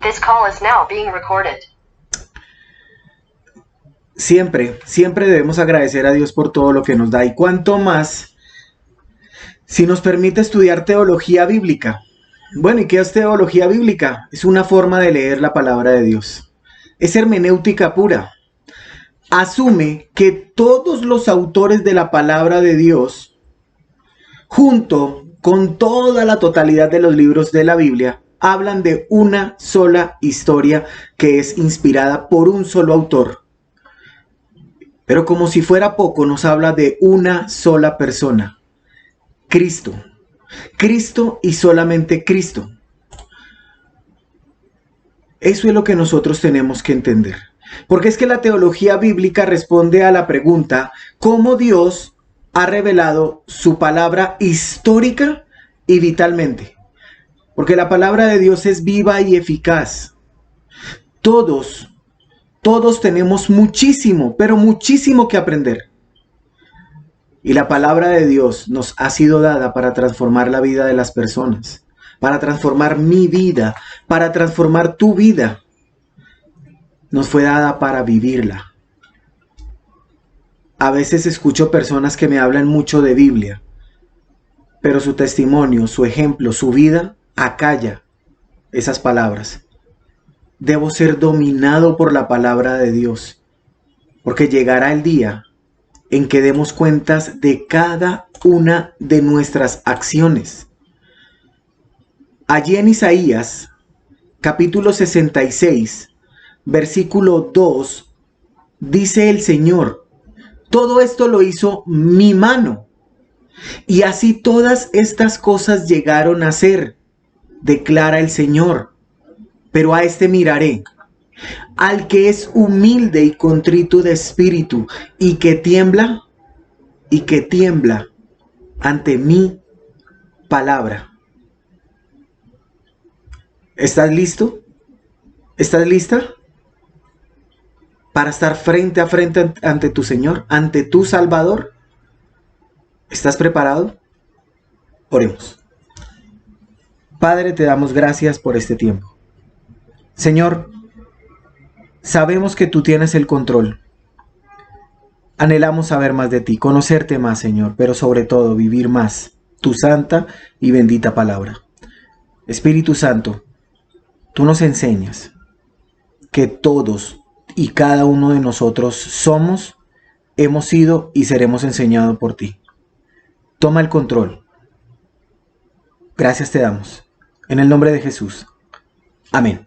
This call is now being recorded. Siempre debemos agradecer a Dios por todo lo que nos da. Y cuanto más si nos permite estudiar teología bíblica. Bueno, ¿y qué es teología bíblica? Es una forma de leer la palabra de Dios. Es hermenéutica pura. Asume que todos los autores de la palabra de Dios, junto con toda la totalidad de los libros de la Biblia, hablan de una sola historia que es inspirada por un solo autor. Pero como si fuera poco, nos habla de una sola persona, Cristo. Cristo y solamente Cristo. Eso es lo que nosotros tenemos que entender. Porque es que la teología bíblica responde a la pregunta, ¿cómo Dios ha revelado su palabra histórica y vitalmente? Porque la palabra de Dios es viva y eficaz. Todos tenemos muchísimo, pero muchísimo que aprender. Y la palabra de Dios nos ha sido dada para transformar la vida de las personas, para transformar mi vida, para transformar tu vida. Nos fue dada para vivirla. A veces escucho personas que me hablan mucho de Biblia, pero su testimonio, su ejemplo, su vida acalla esas palabras. Debo ser dominado por la palabra de Dios, porque llegará el día en que demos cuentas de cada una de nuestras acciones. Allí en Isaías, capítulo 66, versículo 2, dice el Señor, todo esto lo hizo mi mano, y así todas estas cosas llegaron a ser, declara el Señor. Pero a este miraré, al que es humilde y contrito de espíritu, y que tiembla ante mi palabra. ¿Estás listo? ¿Estás lista? Para estar frente a frente ante tu Señor, ante tu Salvador. ¿Estás preparado? Oremos. Padre, te damos gracias por este tiempo. Señor, sabemos que tú tienes el control. Anhelamos saber más de ti, conocerte más, Señor, pero sobre todo vivir más tu santa y bendita palabra. Espíritu Santo, tú nos enseñas que todos y cada uno de nosotros somos, hemos sido y seremos enseñados por ti. Toma el control. Gracias te damos. En el nombre de Jesús. Amén.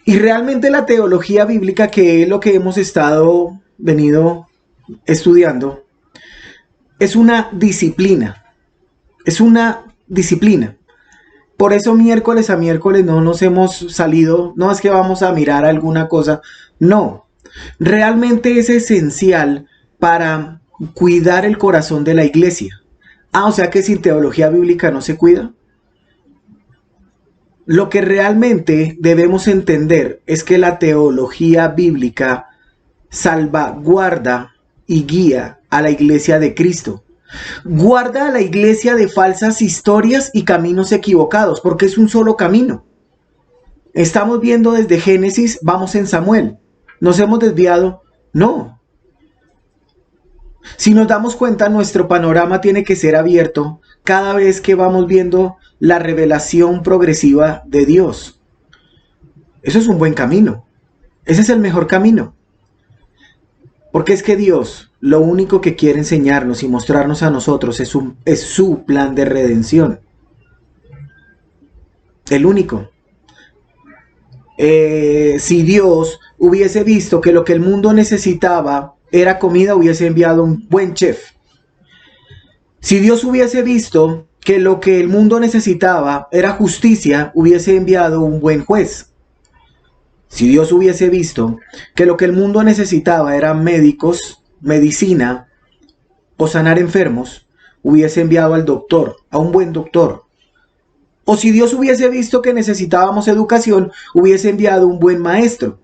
Y realmente la teología bíblica, que es lo que hemos venido estudiando, es una disciplina. Es una disciplina. Por eso miércoles a miércoles no nos hemos salido, no es que vamos a mirar alguna cosa, no. Realmente es esencial para cuidar el corazón de la iglesia. O sea que sin teología bíblica no se cuida. Lo que realmente debemos entender es que la teología bíblica salvaguarda y guía a la iglesia de Cristo. Guarda a la iglesia de falsas historias y caminos equivocados, porque es un solo camino. Estamos viendo desde Génesis, vamos en Samuel. ¿Nos hemos desviado? No. Si nos damos cuenta, nuestro panorama tiene que ser abierto cada vez que vamos viendo la revelación progresiva de Dios. Eso es un buen camino. Ese es el mejor camino. Porque es que Dios lo único que quiere enseñarnos y mostrarnos a nosotros es su plan de redención. El único. Si Dios hubiese visto que lo que el mundo necesitaba era comida, hubiese enviado un buen chef. Si Dios hubiese visto que lo que el mundo necesitaba era justicia, hubiese enviado un buen juez. Si Dios hubiese visto que lo que el mundo necesitaba eran médicos, medicina o sanar enfermos, hubiese enviado al doctor, a un buen doctor. O si Dios hubiese visto que necesitábamos educación, hubiese enviado un buen maestro.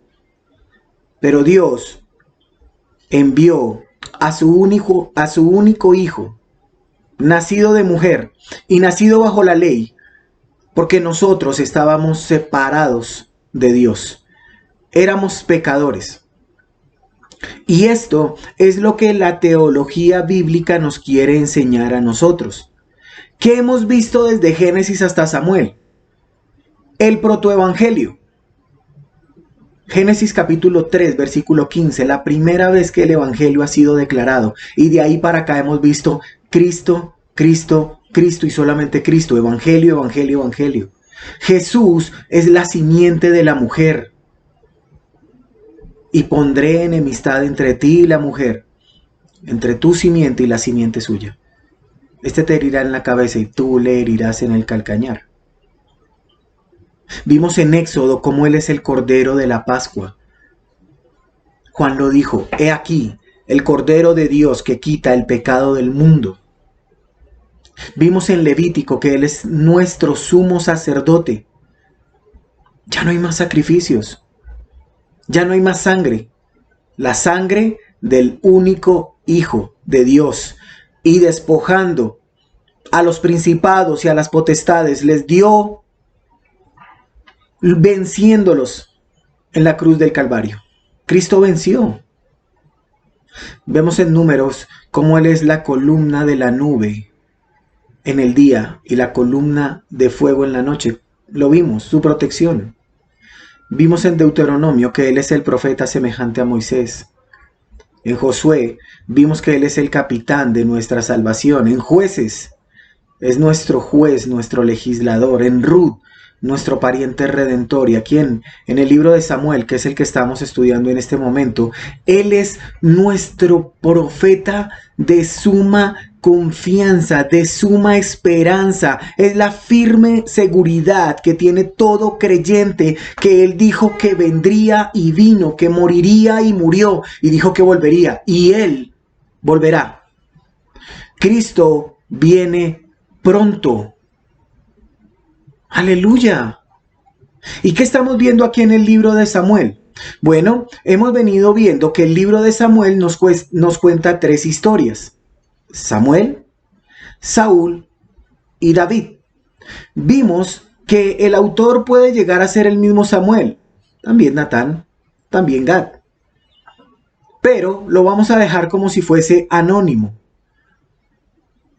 Pero Dios envió a su único hijo, nacido de mujer y nacido bajo la ley, porque nosotros estábamos separados de Dios. Éramos pecadores. Y esto es lo que la teología bíblica nos quiere enseñar a nosotros. ¿Qué hemos visto desde Génesis hasta Samuel? El protoevangelio. Génesis capítulo 3, versículo 15, la primera vez que el evangelio ha sido declarado. Y de ahí para acá hemos visto Cristo, Cristo, Cristo y solamente Cristo. Evangelio, evangelio, evangelio. Jesús es la simiente de la mujer. Y pondré enemistad entre ti y la mujer, entre tu simiente y la simiente suya. Este te herirá en la cabeza y tú le herirás en el calcañar. Vimos en Éxodo cómo Él es el Cordero de la Pascua. Juan lo dijo, he aquí, el Cordero de Dios que quita el pecado del mundo. Vimos en Levítico que Él es nuestro sumo sacerdote. Ya no hay más sacrificios. Ya no hay más sangre. La sangre del único Hijo de Dios. Y despojando a los principados y a las potestades, les dio, venciéndolos en la cruz del Calvario. Cristo venció. Vemos en Números cómo Él es la columna de la nube en el día y la columna de fuego en la noche. Lo vimos, su protección. Vimos en Deuteronomio que Él es el profeta semejante a Moisés. En Josué vimos que Él es el capitán de nuestra salvación. En Jueces es nuestro juez, nuestro legislador. En Ruth, nuestro pariente redentor. Y aquí en el libro de Samuel, que es el que estamos estudiando en este momento, Él es nuestro profeta de suma confianza, de suma esperanza. Es la firme seguridad que tiene todo creyente, que Él dijo que vendría y vino, que moriría y murió, y dijo que volvería, y Él volverá. Cristo viene pronto. ¡Aleluya! ¿Y qué estamos viendo aquí en el libro de Samuel? Bueno, hemos venido viendo que el libro de Samuel nos cuenta tres historias. Samuel, Saúl y David. Vimos que el autor puede llegar a ser el mismo Samuel, también Natán, también Gad. Pero lo vamos a dejar como si fuese anónimo.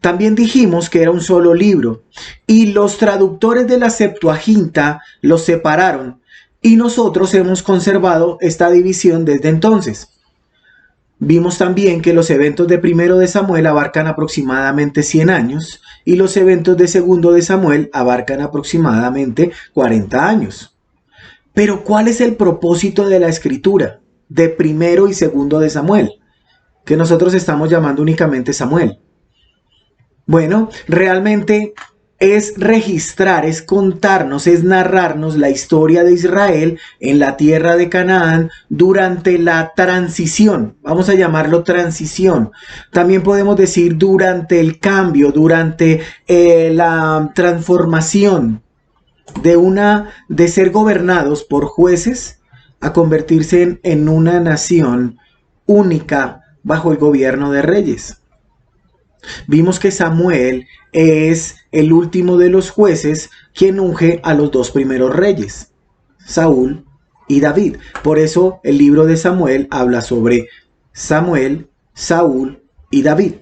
También dijimos que era un solo libro y los traductores de la Septuaginta los separaron y nosotros hemos conservado esta división desde entonces. Vimos también que los eventos de primero de Samuel abarcan aproximadamente 100 años y los eventos de segundo de Samuel abarcan aproximadamente 40 años. Pero ¿cuál es el propósito de la escritura de primero y segundo de Samuel, que nosotros estamos llamando únicamente Samuel? Bueno, realmente es registrar, es contarnos, es narrarnos la historia de Israel en la tierra de Canaán durante la transición. Vamos a llamarlo transición. También podemos decir durante el cambio, durante la transformación de ser gobernados por jueces a convertirse en una nación única bajo el gobierno de reyes. Vimos que Samuel es el último de los jueces quien unge a los dos primeros reyes, Saúl y David. Por eso el libro de Samuel habla sobre Samuel, Saúl y David.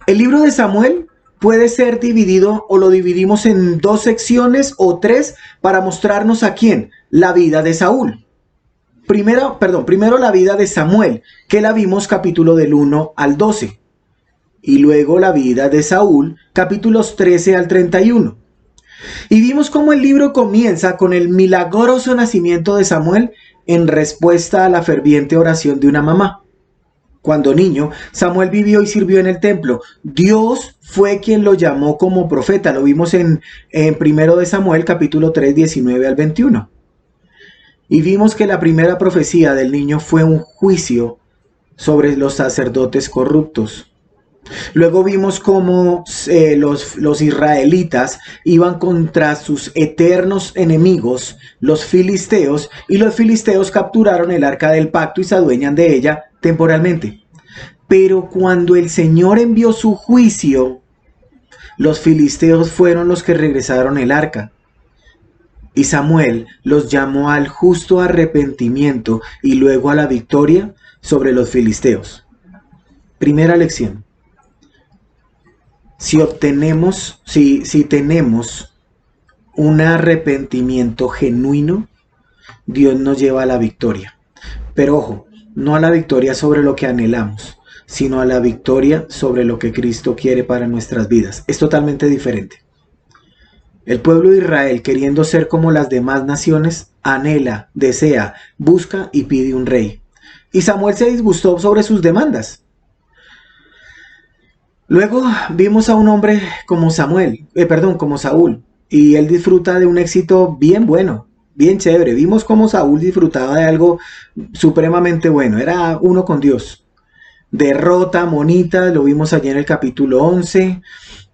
El libro de Samuel puede ser dividido o lo dividimos en dos secciones o tres para mostrarnos a quién, la vida de Saúl. Primero la vida de Samuel, que la vimos capítulo del 1 al 12. Y luego la vida de Saúl, capítulos 13 al 31. Y vimos cómo el libro comienza con el milagroso nacimiento de Samuel en respuesta a la ferviente oración de una mamá. Cuando niño, Samuel vivió y sirvió en el templo. Dios fue quien lo llamó como profeta. Lo vimos en 1 de Samuel, capítulo 3, 19 al 21. Y vimos que la primera profecía del niño fue un juicio sobre los sacerdotes corruptos. Luego vimos cómo los israelitas iban contra sus eternos enemigos, los filisteos, y los filisteos capturaron el arca del pacto y se adueñan de ella temporalmente. Pero cuando el Señor envió su juicio, Los filisteos fueron los que regresaron el arca. Y Samuel los llamó al justo arrepentimiento y luego a la victoria sobre los filisteos. Primera lección. Si tenemos un arrepentimiento genuino, Dios nos lleva a la victoria. Pero ojo, no a la victoria sobre lo que anhelamos, sino a la victoria sobre lo que Cristo quiere para nuestras vidas. Es totalmente diferente. El pueblo de Israel, queriendo ser como las demás naciones, anhela, desea, busca y pide un rey. Y Samuel se disgustó sobre sus demandas. Luego vimos a un hombre como como Saúl, y él disfruta de un éxito bien bueno, bien chévere. Vimos cómo Saúl disfrutaba de algo supremamente bueno, era uno con Dios. Derrota, monita, lo vimos allí en el capítulo 11,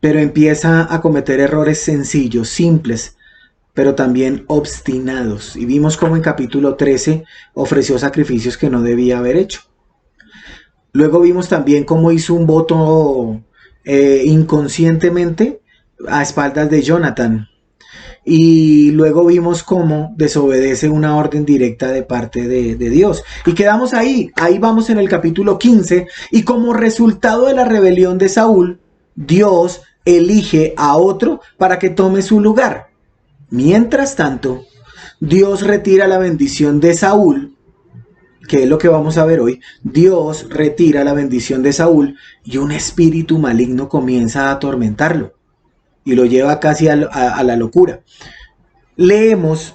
pero empieza a cometer errores sencillos, simples, pero también obstinados. Y vimos cómo en capítulo 13 ofreció sacrificios que no debía haber hecho. Luego vimos también cómo hizo un voto inconscientemente a espaldas de Jonathan. Y luego vimos cómo desobedece una orden directa de parte de Dios. Y quedamos ahí vamos en el capítulo 15. Y como resultado de la rebelión de Saúl, Dios elige a otro para que tome su lugar. Mientras tanto, Dios retira la bendición de Saúl, que es lo que vamos a ver hoy. Dios retira la bendición de Saúl y un espíritu maligno comienza a atormentarlo y lo lleva casi a la locura.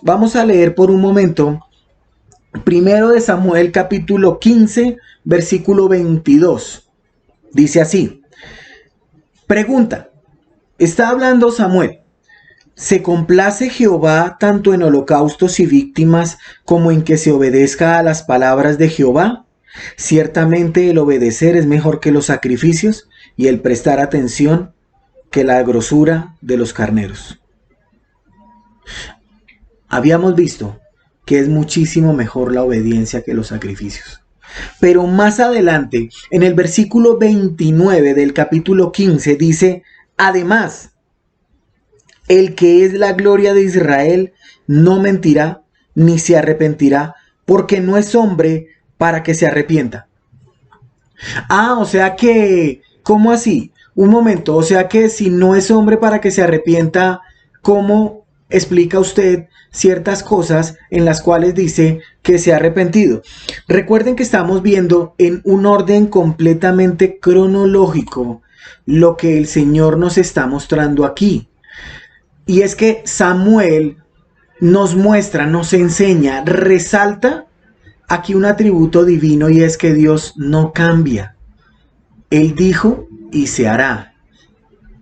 Vamos a leer por un momento, primero de Samuel capítulo 15, versículo 22. Dice así, pregunta, está hablando Samuel. ¿Se complace Jehová tanto en holocaustos y víctimas como en que se obedezca a las palabras de Jehová? Ciertamente el obedecer es mejor que los sacrificios y el prestar atención que la grosura de los carneros. Habíamos visto que es muchísimo mejor la obediencia que los sacrificios. Pero más adelante, en el versículo 29 del capítulo 15, dice, además, el que es la gloria de Israel no mentirá ni se arrepentirá, porque no es hombre para que se arrepienta. O sea que, ¿cómo así? Un momento, o sea que si no es hombre para que se arrepienta, ¿cómo explica usted ciertas cosas en las cuales dice que se ha arrepentido? Recuerden que estamos viendo en un orden completamente cronológico lo que el Señor nos está mostrando aquí. Y es que Samuel nos muestra, nos enseña, resalta aquí un atributo divino, y es que Dios no cambia. Él dijo y se hará.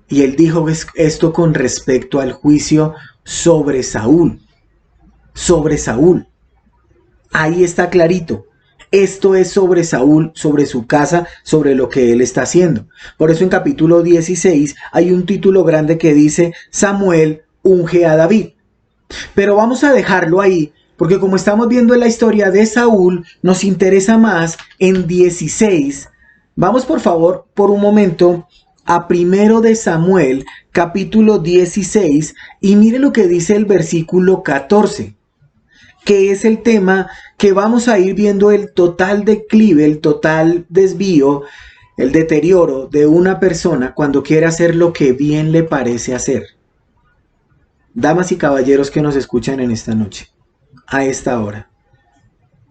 Y él dijo esto con respecto al juicio sobre Saúl. Sobre Saúl. Ahí está clarito. Esto es sobre Saúl, sobre su casa, sobre lo que él está haciendo. Por eso en capítulo 16 hay un título grande que dice Samuel unge a David. Pero vamos a dejarlo ahí, porque como estamos viendo en la historia de Saúl, nos interesa más en 16. Vamos por favor, por un momento, a primero de Samuel, capítulo 16, y mire lo que dice el versículo 14. Que es el tema que vamos a ir viendo, el total declive, el total desvío, el deterioro de una persona cuando quiere hacer lo que bien le parece hacer. Damas y caballeros que nos escuchan en esta noche, a esta hora,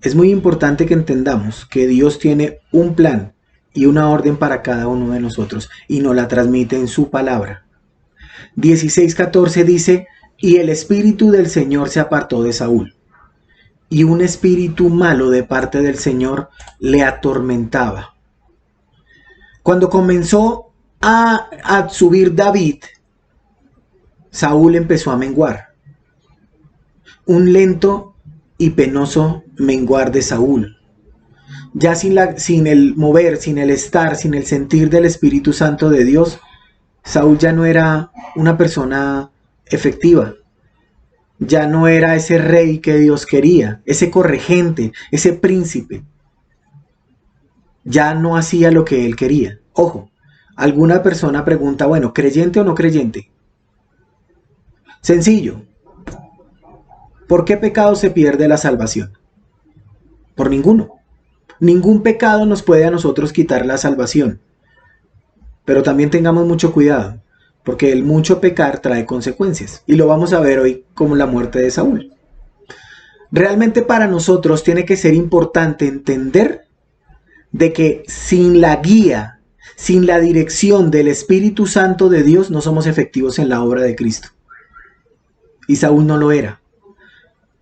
es muy importante que entendamos que Dios tiene un plan y una orden para cada uno de nosotros y nos la transmite en su palabra. 16:14 dice, y el espíritu del Señor se apartó de Saúl, y un espíritu malo de parte del Señor le atormentaba. Cuando comenzó a subir David, Saúl empezó a menguar. Un lento y penoso menguar de Saúl. Ya sin el mover, sin el estar, sin el sentir del Espíritu Santo de Dios, Saúl ya no era una persona efectiva. Ya no era ese rey que Dios quería, ese corregente, ese príncipe. Ya no hacía lo que él quería. Ojo, alguna persona pregunta, bueno, ¿creyente o no creyente? Sencillo. ¿Por qué pecado se pierde la salvación? Por ninguno. Ningún pecado nos puede a nosotros quitar la salvación. Pero también tengamos mucho cuidado, porque el mucho pecar trae consecuencias. Y lo vamos a ver hoy como la muerte de Saúl. Realmente para nosotros tiene que ser importante entender de que sin la guía, sin la dirección del Espíritu Santo de Dios, no somos efectivos en la obra de Cristo. Y Saúl no lo era.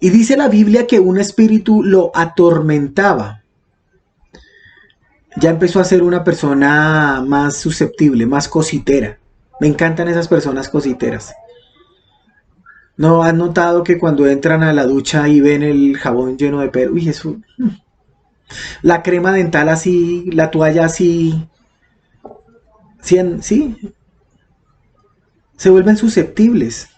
Y dice la Biblia que un espíritu lo atormentaba. Ya empezó a ser una persona más susceptible, más cositera. Me encantan esas personas cositeras. ¿No has notado que cuando entran a la ducha y ven el jabón lleno de pelo? Uy, eso. La crema dental así, la toalla así. Sí, se vuelven susceptibles.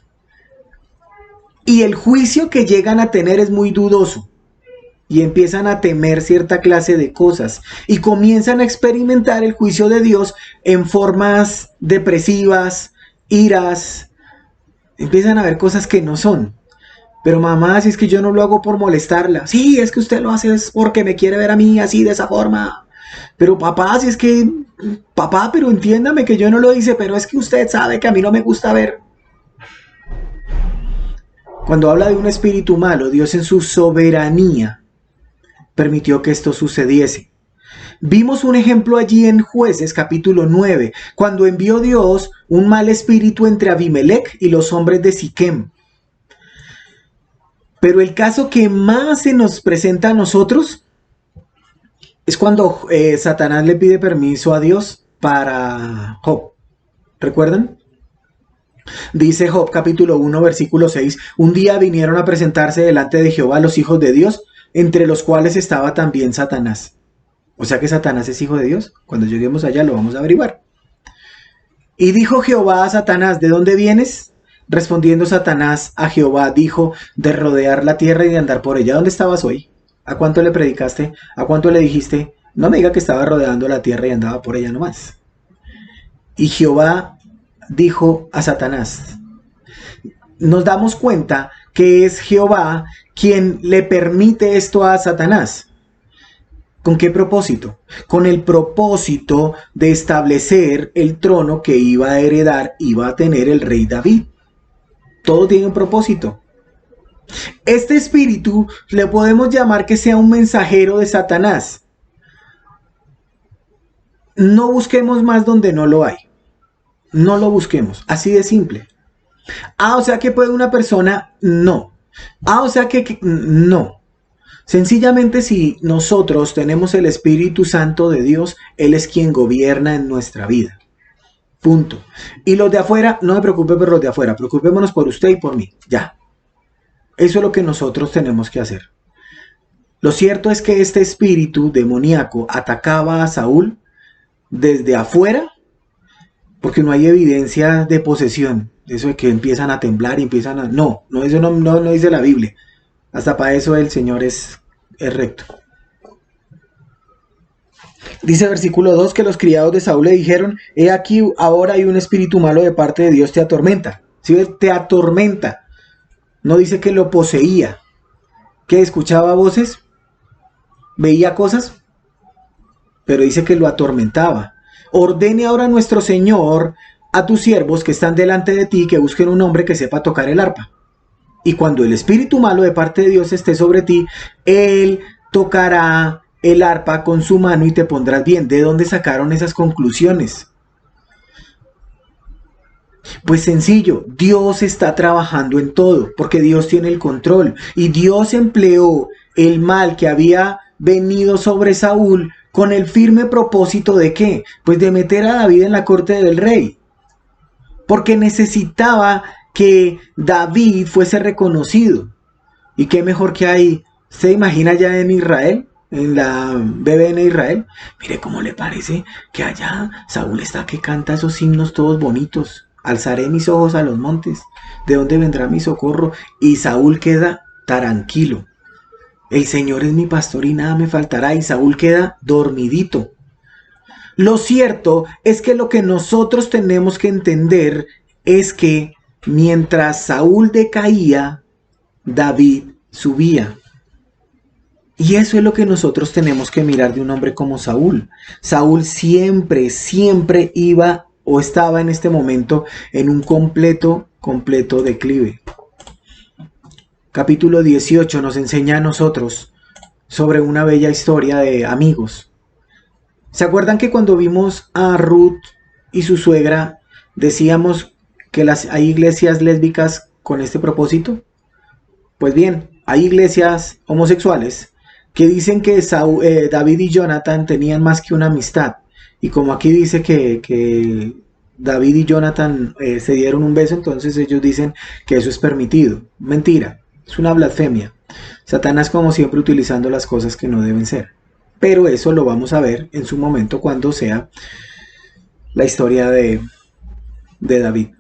Y el juicio que llegan a tener es muy dudoso. Y empiezan a temer cierta clase de cosas. Y comienzan a experimentar el juicio de Dios en formas depresivas, iras. Empiezan a ver cosas que no son. Pero mamá, si es que yo no lo hago por molestarla. Sí, es que usted lo hace es porque me quiere ver a mí así, de esa forma. Pero papá, si es que... Papá, pero entiéndame que yo no lo hice, pero es que usted sabe que a mí no me gusta ver. Cuando habla de un espíritu malo, Dios en su soberanía permitió que esto sucediese. Vimos un ejemplo allí en Jueces capítulo 9, cuando envió Dios un mal espíritu entre Abimelech y los hombres de Siquem. Pero el caso que más se nos presenta a nosotros es cuando Satanás le pide permiso a Dios para Job. ¿Recuerdan? Dice Job capítulo 1 versículo 6, un día vinieron a presentarse delante de Jehová los hijos de Dios, entre los cuales estaba también Satanás. O sea que Satanás es hijo de Dios. Cuando lleguemos allá lo vamos a averiguar. Y dijo Jehová a Satanás, ¿de dónde vienes? Respondiendo Satanás a Jehová, dijo, de rodear la tierra y de andar por ella. ¿Dónde estabas hoy? ¿A cuánto le predicaste? ¿A cuánto le dijiste? No me diga que estaba rodeando la tierra y andaba por ella nomás. Y Jehová dijo a Satanás, nos damos cuenta que es Jehová quien le permite esto a Satanás. ¿Con qué propósito? Con el propósito de establecer el trono que iba a heredar, iba a tener el rey David. Todo tiene un propósito. Este espíritu le podemos llamar que sea un mensajero de Satanás. No busquemos más donde no lo hay. No lo busquemos, así de simple. O sea que puede una persona, no. O sea que no. Sencillamente si nosotros tenemos el Espíritu Santo de Dios, Él es quien gobierna en nuestra vida. Punto. Y los de afuera, no me preocupe por los de afuera, preocupémonos por usted y por mí. Ya. Eso es lo que nosotros tenemos que hacer. Lo cierto es que este espíritu demoníaco atacaba a Saúl desde afuera, porque no hay evidencia de posesión. Eso de que empiezan a temblar y empiezan a... No, eso no dice la Biblia. Hasta para eso el Señor es recto. Dice versículo 2 que los criados de Saúl le dijeron, he aquí ahora hay un espíritu malo de parte de Dios, te atormenta. ¿Sí? Te atormenta. No dice que lo poseía. ¿Que escuchaba voces? ¿Veía cosas? Pero dice que lo atormentaba. Ordene ahora nuestro Señor a tus siervos que están delante de ti que busquen un hombre que sepa tocar el arpa. Y cuando el espíritu malo de parte de Dios esté sobre ti, Él tocará el arpa con su mano y te pondrás bien. ¿De dónde sacaron esas conclusiones? Pues sencillo, Dios está trabajando en todo, porque Dios tiene el control. Y Dios empleó el mal que había venido sobre Saúl con el firme propósito de ¿qué? Pues de meter a David en la corte del rey. Porque necesitaba que David fuese reconocido. ¿Y qué mejor que hay? ¿Se imagina ya en Israel? En la BBN Israel. Mire cómo le parece que allá Saúl está que canta esos himnos todos bonitos. Alzaré mis ojos a los montes. ¿De dónde vendrá mi socorro? Y Saúl queda tranquilo. El Señor es mi pastor y nada me faltará. Y Saúl queda dormidito. Lo cierto es que lo que nosotros tenemos que entender es que mientras Saúl decaía, David subía. Y eso es lo que nosotros tenemos que mirar de un hombre como Saúl. Saúl siempre iba o estaba en este momento en un completo declive. Capítulo 18 nos enseña a nosotros sobre una bella historia de amigos. ¿Se acuerdan que cuando vimos a Ruth y su suegra decíamos que hay iglesias lésbicas con este propósito? Pues bien, hay iglesias homosexuales que dicen que David y Jonathan tenían más que una amistad. Y como aquí dice que David y Jonathan se dieron un beso, entonces ellos dicen que eso es permitido. Mentira, es una blasfemia. Satanás, como siempre, utilizando las cosas que no deben ser. Pero eso lo vamos a ver en su momento cuando sea la historia de David.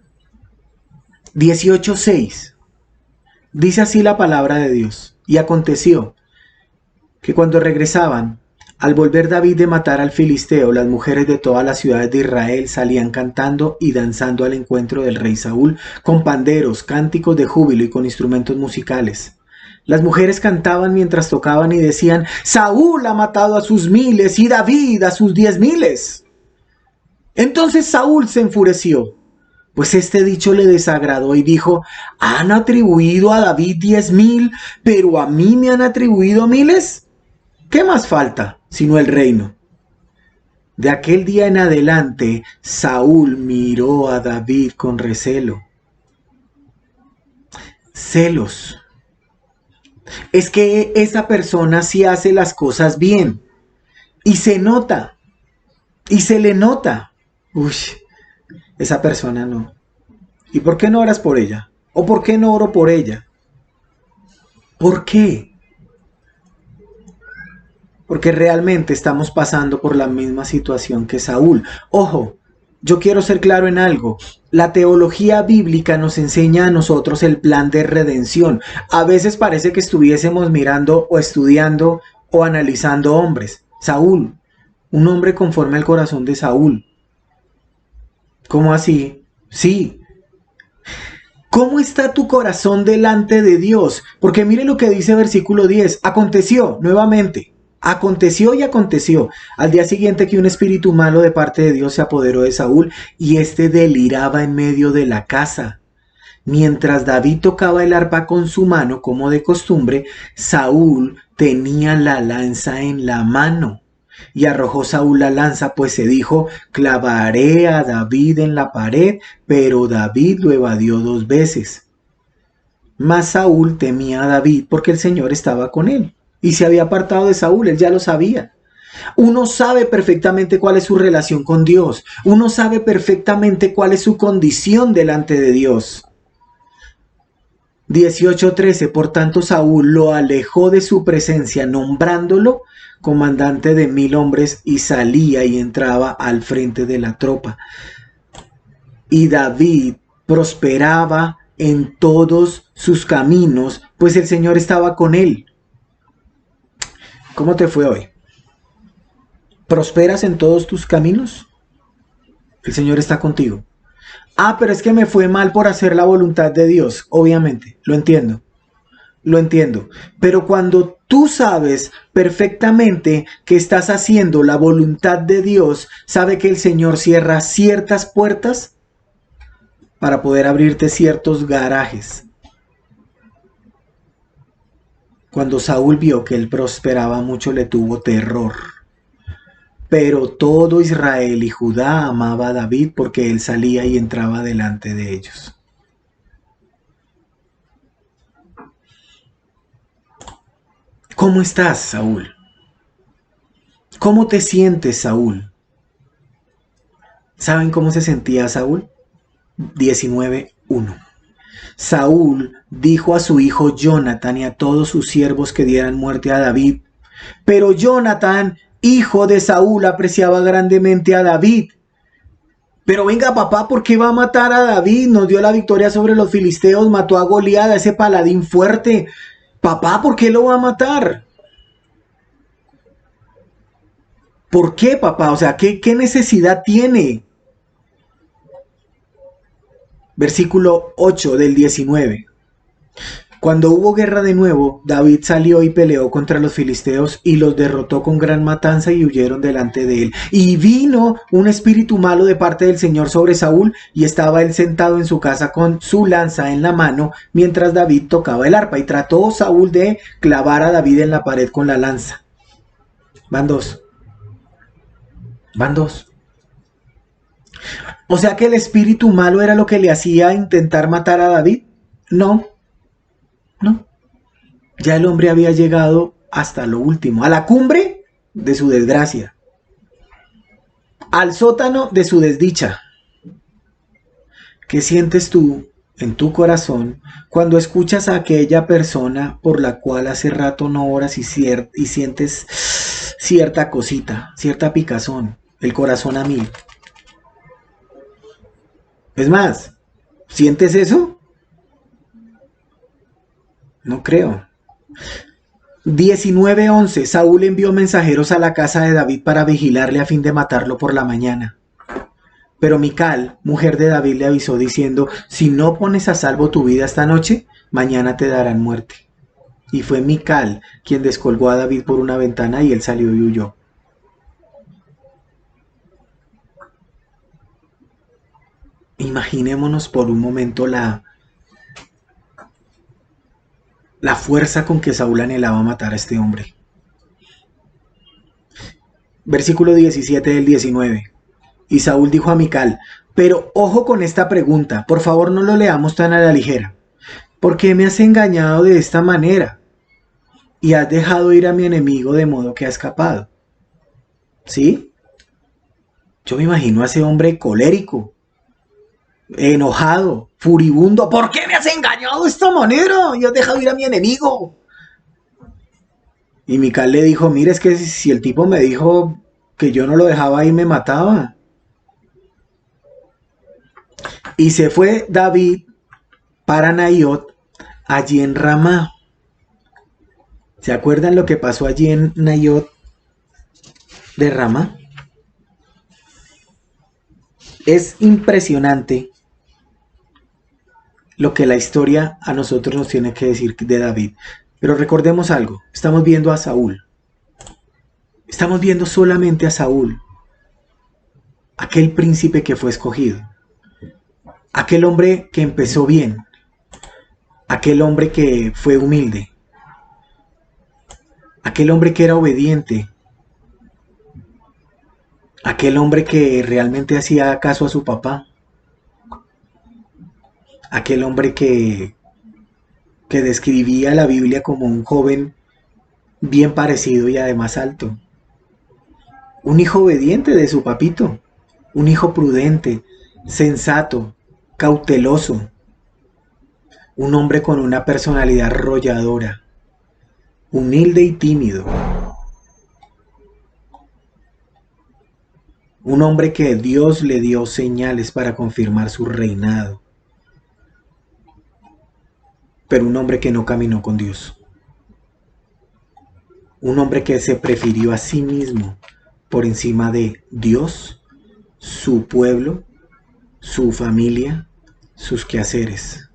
18:6. Dice así la palabra de Dios. Y aconteció que cuando regresaban, al volver David de matar al filisteo, las mujeres de todas las ciudades de Israel salían cantando y danzando al encuentro del rey Saúl, con panderos, cánticos de júbilo y con instrumentos musicales. Las mujeres cantaban mientras tocaban y decían: Saúl ha matado a sus miles y David a sus 10,000. Entonces Saúl se enfureció, pues este dicho le desagradó y dijo: han atribuido a David 10,000, pero a mí me han atribuido miles. ¿Qué más falta sino el reino? De aquel día en adelante, Saúl miró a David con recelo. Celos. Es que esa persona sí hace las cosas bien. Y se nota. Y se le nota. Uy, esa persona no. ¿Y por qué no oras por ella? ¿O por qué no oro por ella? ¿Por qué? Porque realmente estamos pasando por la misma situación que Saúl. Ojo, yo quiero ser claro en algo. La teología bíblica nos enseña a nosotros el plan de redención. A veces parece que estuviésemos mirando o estudiando o analizando hombres. Saúl, un hombre conforme al corazón de Saúl. ¿Cómo así? Sí. ¿Cómo está tu corazón delante de Dios? Porque mire lo que dice versículo 10. Aconteció nuevamente. Aconteció y aconteció al día siguiente que un espíritu malo de parte de Dios se apoderó de Saúl y éste deliraba en medio de la casa. Mientras David tocaba el arpa con su mano como de costumbre, Saúl tenía la lanza en la mano. Y arrojó Saúl la lanza, pues se dijo: clavaré a David en la pared, pero David lo evadió 2 veces. Mas Saúl temía a David porque el Señor estaba con él. Y se había apartado de Saúl, él ya lo sabía. Uno sabe perfectamente cuál es su relación con Dios. Uno sabe perfectamente cuál es su condición delante de Dios. 18:13. Por tanto, Saúl lo alejó de su presencia, nombrándolo comandante de 1,000 hombres, y salía y entraba al frente de la tropa. Y David prosperaba en todos sus caminos, pues el Señor estaba con él. ¿Cómo te fue hoy? ¿Prosperas en todos tus caminos? El Señor está contigo. Ah, pero es que me fue mal por hacer la voluntad de Dios. Obviamente, lo entiendo. Lo entiendo. Pero cuando tú sabes perfectamente que estás haciendo la voluntad de Dios, sabe que el Señor cierra ciertas puertas para poder abrirte ciertos garajes. Cuando Saúl vio que él prosperaba mucho, le tuvo terror. Pero todo Israel y Judá amaba a David porque él salía y entraba delante de ellos. ¿Cómo estás, Saúl? ¿Cómo te sientes, Saúl? ¿Saben cómo se sentía Saúl? 19:1. Saúl dijo a su hijo Jonathan y a todos sus siervos que dieran muerte a David. Pero Jonathan, hijo de Saúl, apreciaba grandemente a David. Pero venga, papá, ¿por qué va a matar a David? Nos dio la victoria sobre los filisteos, mató a Goliat, ese paladín fuerte. Papá, ¿por qué lo va a matar? ¿Por qué, papá? O sea, ¿qué necesidad tiene? Versículo 8 del 19. Cuando hubo guerra de nuevo, David salió y peleó contra los filisteos y los derrotó con gran matanza y huyeron delante de él. Y vino un espíritu malo de parte del Señor sobre Saúl y estaba él sentado en su casa con su lanza en la mano mientras David tocaba el arpa. Y trató Saúl de clavar a David en la pared con la lanza. Van dos. Van dos. O sea que el espíritu malo era lo que le hacía intentar matar a David. No. No, ya el hombre había llegado hasta lo último, a la cumbre de su desgracia, al sótano de su desdicha. ¿Qué sientes tú en tu corazón cuando escuchas a aquella persona por la cual hace rato no oras y sientes cierta cosita, cierta picazón, el corazón a mil? Es más, ¿sientes eso? No creo. 19:11. Saúl envió mensajeros a la casa de David para vigilarle a fin de matarlo por la mañana. Pero Mical, mujer de David, le avisó diciendo: si no pones a salvo tu vida esta noche, mañana te darán muerte. Y fue Mical quien descolgó a David por una ventana y él salió y huyó. Imaginémonos por un momento la fuerza con que Saúl anhelaba matar a este hombre. Versículo 17 del 19. Y Saúl dijo a Mical: pero ojo con esta pregunta, por favor no lo leamos tan a la ligera. ¿Por qué me has engañado de esta manera? Y has dejado ir a mi enemigo de modo que ha escapado. ¿Sí? Yo me imagino a ese hombre colérico, enojado, furibundo. ¿Por qué me has engañado de esta manera? Y has dejado ir a mi enemigo. Y Mical le dijo: mira, es que si el tipo me dijo que yo no lo dejaba ir, me mataba. Y se fue David para Naiot, allí en Ramá. ¿Se acuerdan lo que pasó allí en Naiot de Ramá? Es impresionante lo que la historia a nosotros nos tiene que decir de David. Pero recordemos algo, estamos viendo a Saúl. Estamos viendo solamente a Saúl, aquel príncipe que fue escogido, aquel hombre que empezó bien, aquel hombre que fue humilde, aquel hombre que era obediente, aquel hombre que realmente hacía caso a su papá, aquel hombre que describía la Biblia como un joven bien parecido y además alto. Un hijo obediente de su papito, un hijo prudente, sensato, cauteloso, un hombre con una personalidad arrolladora, humilde y tímido, un hombre que Dios le dio señales para confirmar su reinado, pero un hombre que no caminó con Dios, un hombre que se prefirió a sí mismo por encima de Dios, su pueblo, su familia, sus quehaceres.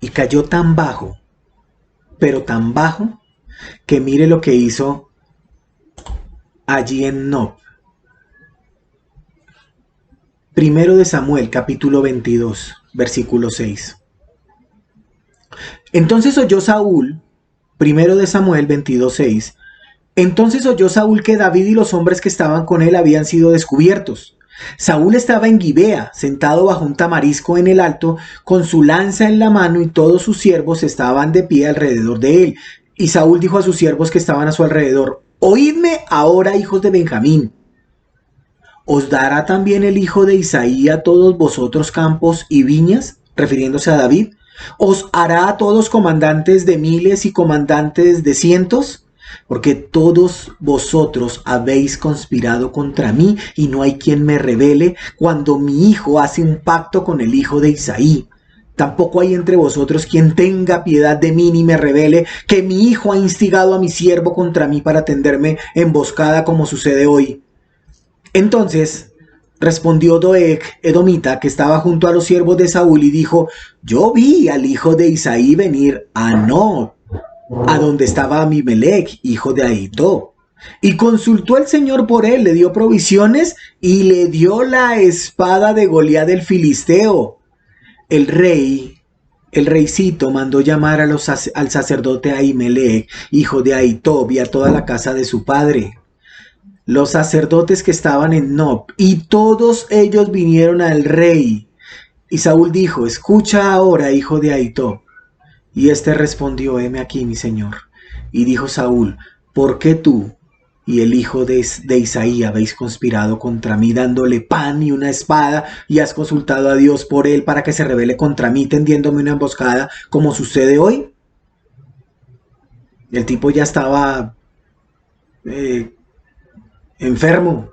Y cayó tan bajo, pero tan bajo, que mire lo que hizo allí en Nob. Primero de Samuel, capítulo 22, versículo 6. Entonces oyó Saúl, primero de Samuel 22, 6. Entonces oyó Saúl que David y los hombres que estaban con él habían sido descubiertos. Saúl estaba en Gibea, sentado bajo un tamarisco en el alto, con su lanza en la mano, y todos sus siervos estaban de pie alrededor de él. Y Saúl dijo a sus siervos que estaban a su alrededor: oídme ahora, hijos de Benjamín. ¿Os dará también el hijo de Isaí a todos vosotros campos y viñas? Refiriéndose a David. ¿Os hará a todos comandantes de miles y comandantes de cientos? Porque todos vosotros habéis conspirado contra mí, y no hay quien me revele cuando mi hijo hace un pacto con el hijo de Isaí. Tampoco hay entre vosotros quien tenga piedad de mí ni me revele que mi hijo ha instigado a mi siervo contra mí para tenderme emboscada como sucede hoy. Entonces respondió Doeg, edomita, que estaba junto a los siervos de Saúl, y dijo: yo vi al hijo de Isaí venir a Nob, a donde estaba Abimelech, hijo de Ahitob. Y consultó el Señor por él, le dio provisiones y le dio la espada de Goliat el filisteo. El reycito mandó llamar al sacerdote Ahimelech, hijo de Ahitob, y a toda la casa de su padre, los sacerdotes que estaban en Nob, y todos ellos vinieron al rey. Y Saúl dijo: escucha ahora, hijo de Ahitob. Y éste respondió: heme aquí, mi señor. Y dijo Saúl: ¿por qué tú y el hijo de Isaí habéis conspirado contra mí, dándole pan y una espada, y has consultado a Dios por él para que se rebele contra mí, tendiéndome una emboscada, como sucede hoy? El tipo ya estaba enfermo.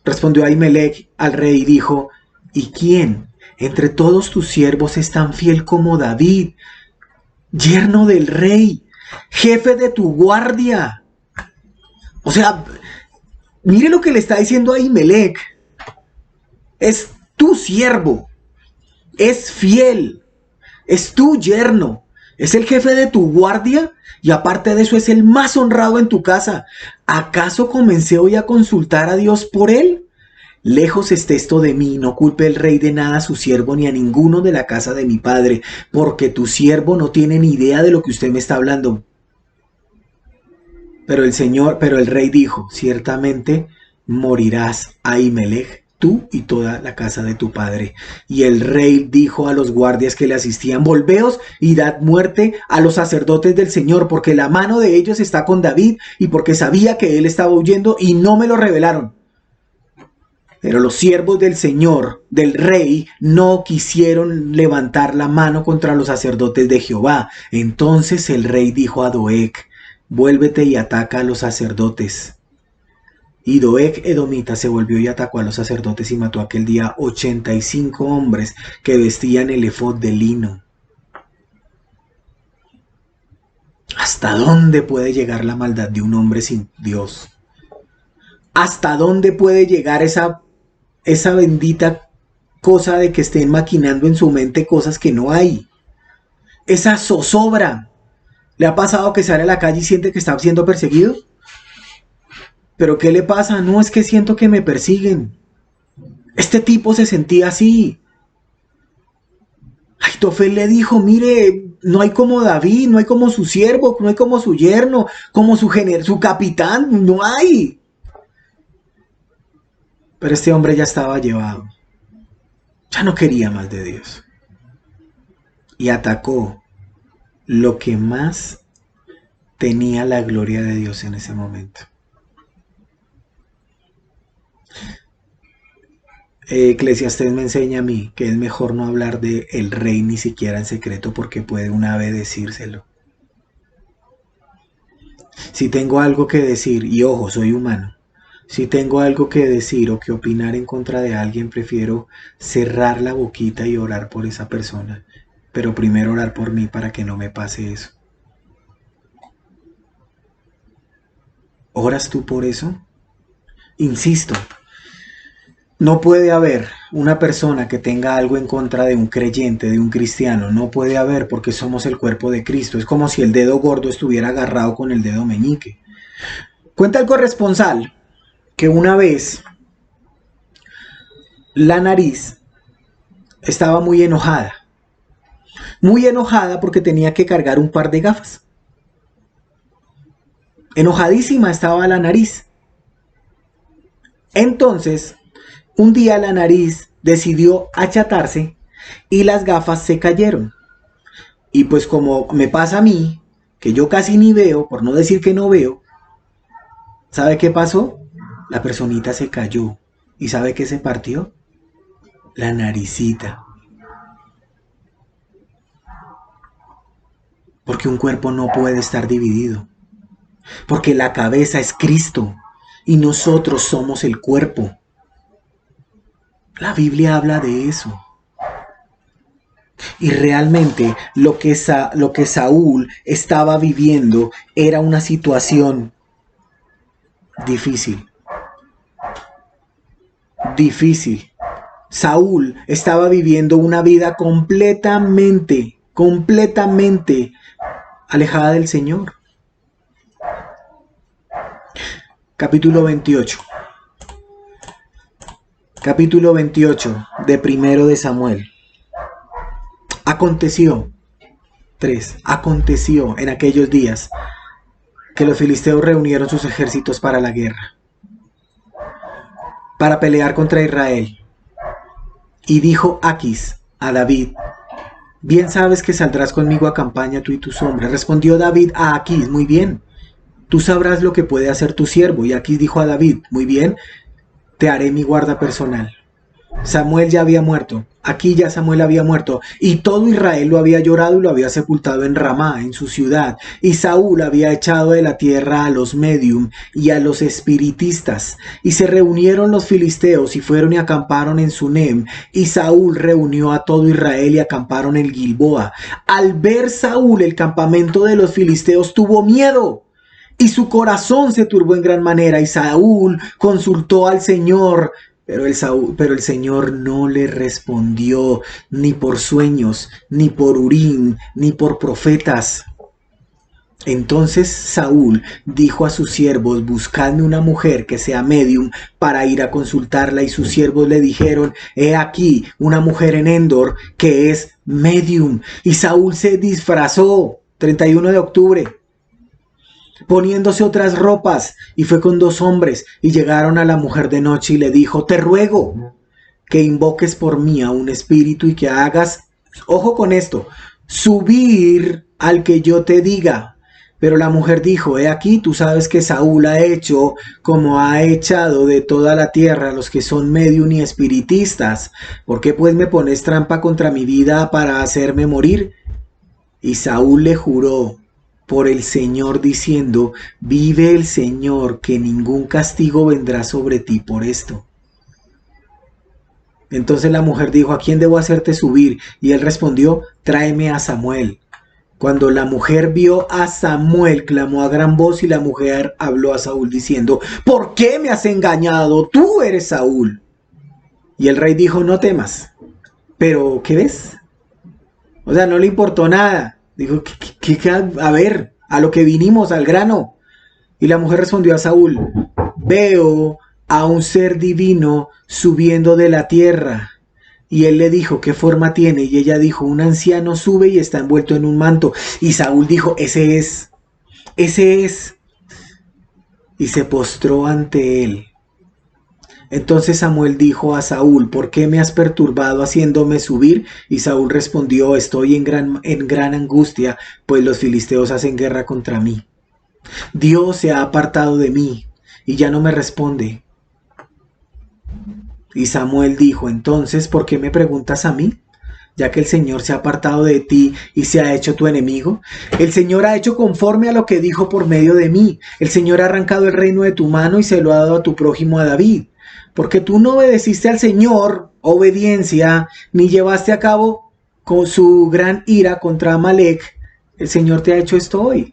Respondió Ahimelech al rey y dijo: ¿y quién entre todos tus siervos es tan fiel como David, yerno del rey, jefe de tu guardia? O sea, mire lo que le está diciendo a Ahimelech. Es tu siervo, es fiel, es tu yerno, es el jefe de tu guardia, y aparte de eso es el más honrado en tu casa. ¿Acaso comencé hoy a consultar a Dios por él? Lejos esté esto de mí, no culpe el rey de nada a su siervo ni a ninguno de la casa de mi padre, porque tu siervo no tiene ni idea de lo que usted me está hablando. Pero el rey dijo: ciertamente morirás, Ahimelech, tú y toda la casa de tu padre. Y el rey dijo a los guardias que le asistían: volveos y dad muerte a los sacerdotes del Señor, porque la mano de ellos está con David, y porque sabía que él estaba huyendo y no me lo revelaron. Pero los siervos del Señor, del rey, no quisieron levantar la mano contra los sacerdotes de Jehová. Entonces el rey dijo a Doeg: vuélvete y ataca a los sacerdotes. Y Doeg edomita se volvió y atacó a los sacerdotes y mató aquel día 85 hombres que vestían el efod de lino. ¿Hasta dónde puede llegar la maldad de un hombre sin Dios? ¿Hasta dónde puede llegar esa bendita cosa de que estén maquinando en su mente cosas que no hay? Esa zozobra. ¿Le ha pasado que sale a la calle y siente que está siendo perseguido? ¿Pero qué le pasa? No, es que siento que me persiguen. Este tipo se sentía así. Ahitofel le dijo: mire, no hay como David, no hay como su siervo, no hay como su yerno, como su capitán, no hay. Pero este hombre ya estaba llevado. Ya no quería más de Dios. Y atacó lo que más tenía la gloria de Dios en ese momento. Eclesiastés me enseña a mí que es mejor no hablar de el rey ni siquiera en secreto, porque puede un ave decírselo. Si tengo algo que decir, y ojo, soy humano, si tengo algo que decir o que opinar en contra de alguien, prefiero cerrar la boquita y orar por esa persona, pero primero orar por mí para que no me pase eso. ¿Oras tú por eso? Insisto, no puede haber una persona que tenga algo en contra de un creyente, de un cristiano. No puede haber, porque somos el cuerpo de Cristo. Es como si el dedo gordo estuviera agarrado con el dedo meñique. Cuenta el corresponsal que una vez la nariz estaba muy enojada porque tenía que cargar un par de gafas. Enojadísima estaba la nariz. Entonces, un día la nariz decidió achatarse y las gafas se cayeron. Y pues como me pasa a mí, que yo casi ni veo, por no decir que no veo, ¿sabe qué pasó? La personita se cayó. ¿Y sabe qué se partió? La naricita. Porque un cuerpo no puede estar dividido. Porque la cabeza es Cristo y nosotros somos el cuerpo. La Biblia habla de eso. Y realmente lo que Saúl estaba viviendo era una situación difícil. Difícil. Saúl estaba viviendo una vida completamente alejada del Señor. Capítulo 28. Capítulo 28 de Primero de Samuel. Aconteció en aquellos días que los filisteos reunieron sus ejércitos para la guerra, para pelear contra Israel. Y dijo Aquis a David: bien sabes que saldrás conmigo a campaña tú y tus hombres. Respondió David a Aquis: muy bien, tú sabrás lo que puede hacer tu siervo. Y Aquis dijo a David: muy bien, te haré mi guarda personal. Samuel ya había muerto. Aquí ya Samuel había muerto, y todo Israel lo había llorado y lo había sepultado en Ramá, en su ciudad. Y Saúl había echado de la tierra a los medium y a los espiritistas. Y se reunieron los filisteos y fueron y acamparon en Sunem. Y Saúl reunió a todo Israel y acamparon en Gilboa. Al ver Saúl el campamento de los filisteos, tuvo miedo, y su corazón se turbó en gran manera. Y Saúl consultó al Señor, pero el Señor no le respondió, ni por sueños, ni por Urim, ni por profetas. Entonces Saúl dijo a sus siervos: buscadme una mujer que sea medium para ir a consultarla. Y sus siervos le dijeron: he aquí una mujer en Endor que es medium. Y Saúl se disfrazó, 31 de octubre, poniéndose otras ropas, y fue con 2 hombres, y llegaron a la mujer de noche, y le dijo: te ruego que invoques por mí a un espíritu y que hagas, ojo con esto, subir al que yo te diga. Pero la mujer dijo: he aquí, tú sabes que Saúl ha hecho como ha echado de toda la tierra a los que son medium y espiritistas. ¿Por qué pues me pones trampa contra mi vida para hacerme morir? Y Saúl le juró por el Señor diciendo: vive el Señor, que ningún castigo vendrá sobre ti por esto. Entonces la mujer dijo: ¿a quién debo hacerte subir? Y él respondió: tráeme a Samuel. Cuando la mujer vio a Samuel, clamó a gran voz, y la mujer habló a Saúl diciendo: ¿por qué me has engañado? Tú eres Saúl. Y el rey dijo: no temas. Pero, ¿qué ves? O sea, no le importó nada. Dijo: a ver, a lo que vinimos, al grano. Y la mujer respondió a Saúl: veo a un ser divino subiendo de la tierra. Y él le dijo: ¿qué forma tiene? Y ella dijo: un anciano sube y está envuelto en un manto. Y Saúl dijo: ese es. Y se postró ante él. Entonces Samuel dijo a Saúl: ¿por qué me has perturbado haciéndome subir? Y Saúl respondió: estoy en gran angustia, pues los filisteos hacen guerra contra mí. Dios se ha apartado de mí y ya no me responde. Y Samuel dijo: entonces, ¿por qué me preguntas a mí? Ya que el Señor se ha apartado de ti y se ha hecho tu enemigo. El Señor ha hecho conforme a lo que dijo por medio de mí. El Señor ha arrancado el reino de tu mano y se lo ha dado a tu prójimo, a David. Porque tú no obedeciste al Señor, obediencia, ni llevaste a cabo con su gran ira contra Amalek. El Señor te ha hecho esto hoy.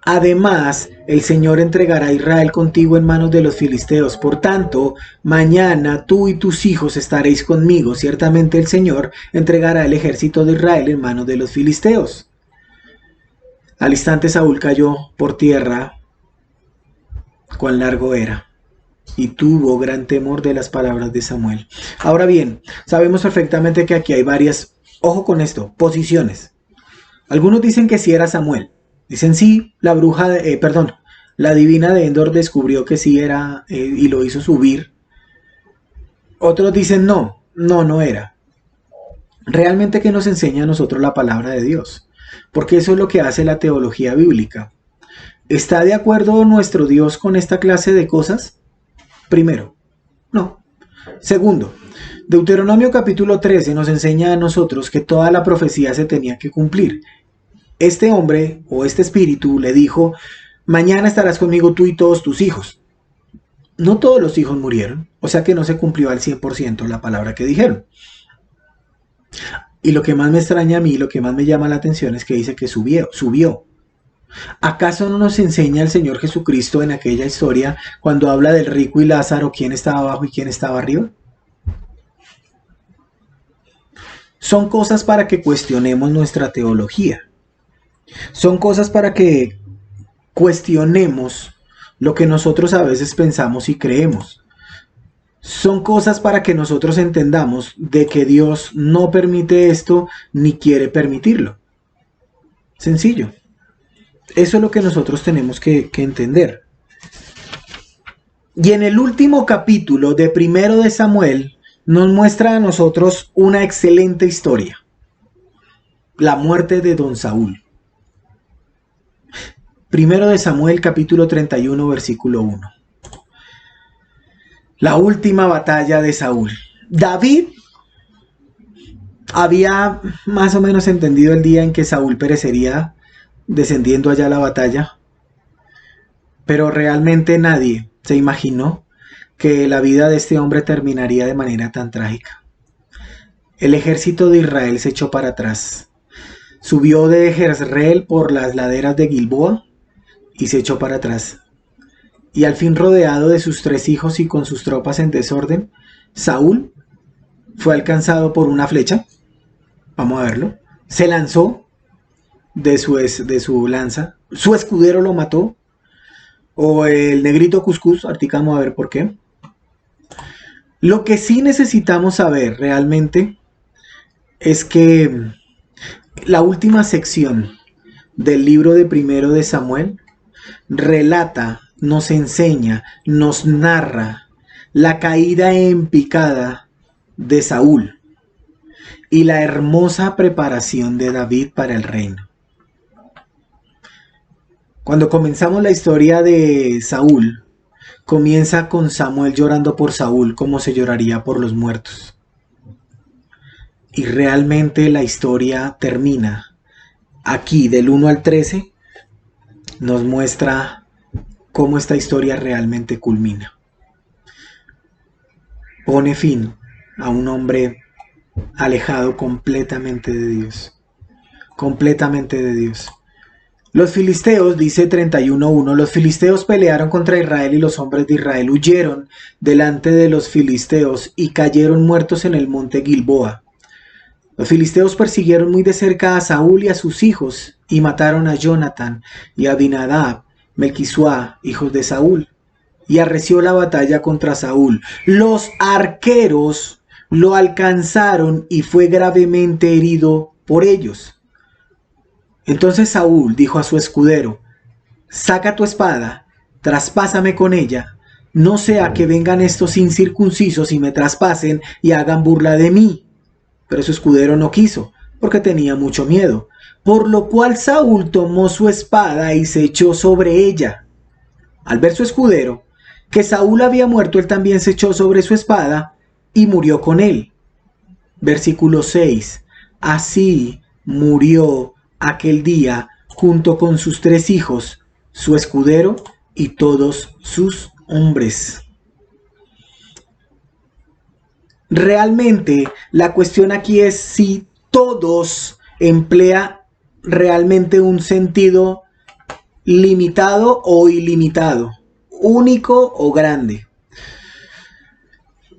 Además, el Señor entregará a Israel contigo en manos de los filisteos. Por tanto, mañana tú y tus hijos estaréis conmigo. Ciertamente el Señor entregará el ejército de Israel en manos de los filisteos. Al instante Saúl cayó por tierra. Cuán largo era. Y tuvo gran temor de las palabras de Samuel. Ahora bien, sabemos perfectamente que aquí hay varias, ojo con esto, posiciones. Algunos dicen que sí era Samuel. Dicen sí, la la divina de Endor descubrió que sí era y lo hizo subir. Otros dicen no era. Realmente, ¿qué nos enseña a nosotros la palabra de Dios? Porque eso es lo que hace la teología bíblica. ¿Está de acuerdo nuestro Dios con esta clase de cosas? Primero, no. Segundo, Deuteronomio capítulo 13 nos enseña a nosotros que toda la profecía se tenía que cumplir. Este hombre o este espíritu le dijo: mañana estarás conmigo tú y todos tus hijos. No todos los hijos murieron, o sea que no se cumplió al 100% la palabra que dijeron. Y lo que más me extraña a mí, lo que más me llama la atención es que dice que subió. ¿Acaso no nos enseña el Señor Jesucristo en aquella historia cuando habla del rico y Lázaro quién estaba abajo y quién estaba arriba? Son cosas para que cuestionemos nuestra teología. Son cosas para que cuestionemos lo que nosotros a veces pensamos y creemos. Son cosas para que nosotros entendamos de que Dios no permite esto ni quiere permitirlo. Sencillo. Eso es lo que nosotros tenemos que entender. Y en el último capítulo de Primero de Samuel nos muestra a nosotros una excelente historia. La muerte de don Saúl. Primero de Samuel capítulo 31 versículo 1. La última batalla de Saúl. David había más o menos entendido el día en que Saúl perecería descendiendo allá a la batalla, pero realmente nadie se imaginó que la vida de este hombre terminaría de manera tan trágica. El ejército de Israel se echó para atrás, subió de Jezreel por las laderas de Gilboa y se echó para atrás. Y al fin, rodeado de sus 3 hijos y con sus tropas en desorden, Saúl fue alcanzado por una flecha. Vamos a verlo. Se lanzó de su lanza. Su escudero lo mató. O el negrito Cuscús. Ahorita vamos a ver por qué. Lo que sí necesitamos saber realmente es que la última sección del libro de Primero de Samuel relata, nos enseña, nos narra la caída en picada de Saúl y la hermosa preparación de David para el reino. Cuando comenzamos la historia de Saúl, comienza con Samuel llorando por Saúl como se lloraría por los muertos. Y realmente la historia termina aquí del 1 al 13, nos muestra cómo esta historia realmente culmina. Pone fin a un hombre alejado completamente de Dios. Completamente de Dios. Los filisteos, dice 31:1, los filisteos pelearon contra Israel y los hombres de Israel huyeron delante de los filisteos y cayeron muertos en el monte Gilboa. Los filisteos persiguieron muy de cerca a Saúl y a sus hijos y mataron a Jonatán y a Abinadab, Melquisuá, hijos de Saúl, y arreció la batalla contra Saúl. Los arqueros lo alcanzaron y fue gravemente herido por ellos. Entonces Saúl dijo a su escudero: saca tu espada, traspásame con ella, no sea que vengan estos incircuncisos y me traspasen y hagan burla de mí. Pero su escudero no quiso, porque tenía mucho miedo. Por lo cual Saúl tomó su espada y se echó sobre ella. Al ver su escudero que Saúl había muerto, él también se echó sobre su espada y murió con él. Versículo 6. Así murió aquel día junto con sus 3 hijos, su escudero y todos sus hombres. Realmente la cuestión aquí es si todos emplea realmente un sentido limitado o ilimitado, único o grande.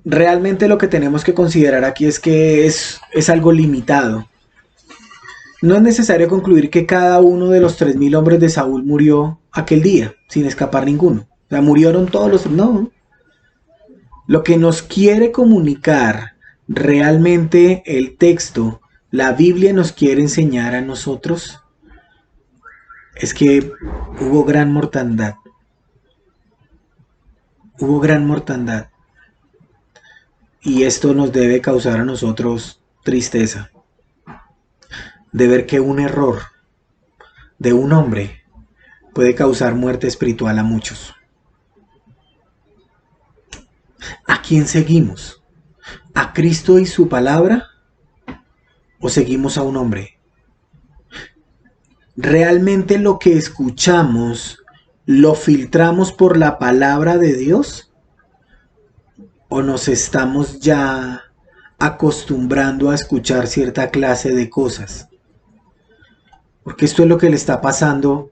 Realmente lo que tenemos que considerar aquí es que es algo limitado. No es necesario concluir que cada uno de los 3.000 hombres de Saúl murió aquel día, sin escapar ninguno. O sea, murieron todos los... No. Lo que nos quiere comunicar realmente el texto, la Biblia nos quiere enseñar a nosotros, es que hubo gran mortandad. Hubo gran mortandad. Y esto nos debe causar a nosotros tristeza. De ver que un error de un hombre puede causar muerte espiritual a muchos. ¿A quién seguimos? ¿A Cristo y su palabra? ¿O seguimos a un hombre? ¿Realmente lo que escuchamos lo filtramos por la palabra de Dios? ¿O nos estamos ya acostumbrando a escuchar cierta clase de cosas. Porque esto es lo que le está pasando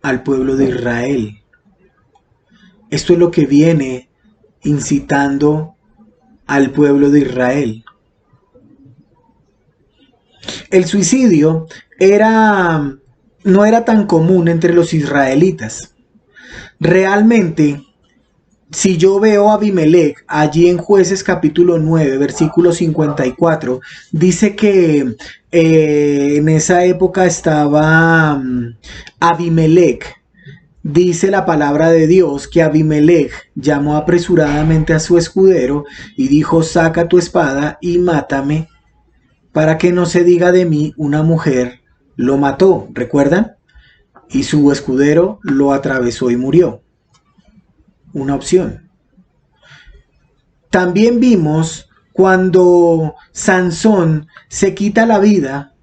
al pueblo de Israel. Esto es lo que viene incitando al pueblo de Israel. El suicidio no era tan común entre los israelitas. Realmente, si yo veo a Abimelech allí en Jueces capítulo 9, versículo 54, dice que en esa época estaba Abimelech. Dice la palabra de Dios que Abimelech llamó apresuradamente a su escudero y dijo: saca tu espada y mátame, para que no se diga de mí, una mujer lo mató. ¿Recuerdan? Y su escudero lo atravesó y murió. Una opción. También vimos cuando Sansón se quita la vida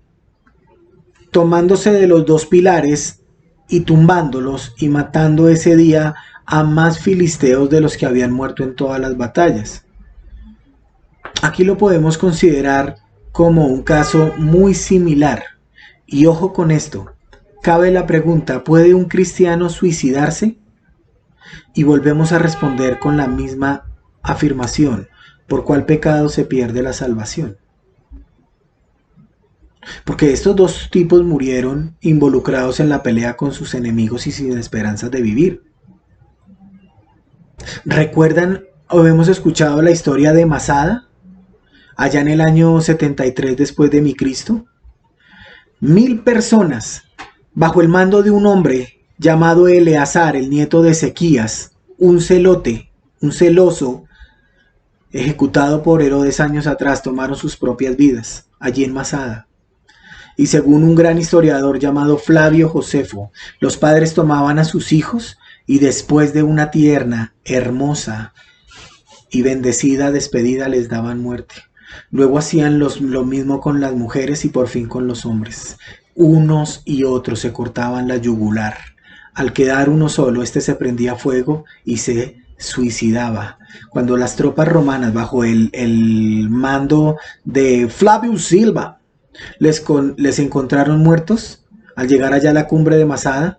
tomándose de los dos pilares y tumbándolos y matando ese día a más filisteos de los que habían muerto en todas las batallas. Aquí lo podemos considerar como un caso muy similar. Y ojo con esto, cabe la pregunta: ¿puede un cristiano suicidarse? Y volvemos a responder con la misma afirmación: ¿por cuál pecado se pierde la salvación? Porque estos dos tipos murieron involucrados en la pelea con sus enemigos y sin esperanzas de vivir. ¿Recuerdan o hemos escuchado la historia de Masada? Allá en el año 73 después de mi Cristo. 1000 personas bajo el mando de un hombre llamado Eleazar, el nieto de Ezequías, un celote, un celoso, ejecutado por Herodes años atrás, tomaron sus propias vidas allí en Masada. Y según un gran historiador llamado Flavio Josefo, los padres tomaban a sus hijos y después de una tierna, hermosa y bendecida despedida les daban muerte. Luego hacían lo mismo con las mujeres y por fin con los hombres. Unos y otros se cortaban la yugular. Al quedar uno solo, este se prendía fuego y se suicidaba. Cuando las tropas romanas, bajo el mando de Flavio Silva, les encontraron muertos, al llegar allá a la cumbre de Masada,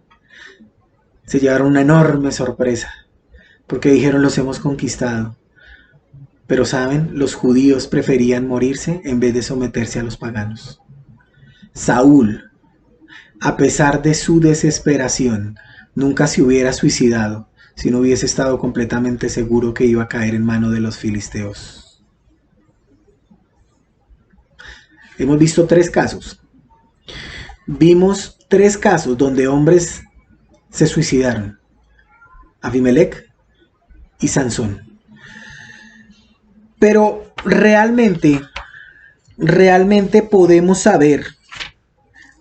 se llevaron una enorme sorpresa, porque dijeron: los hemos conquistado. Pero saben, los judíos preferían morirse en vez de someterse a los paganos. Saúl, a pesar de su desesperación, nunca se hubiera suicidado si no hubiese estado completamente seguro que iba a caer en manos de los filisteos. Hemos visto 3 casos. Vimos 3 casos donde hombres se suicidaron: Abimelech y Sansón. Pero realmente podemos saber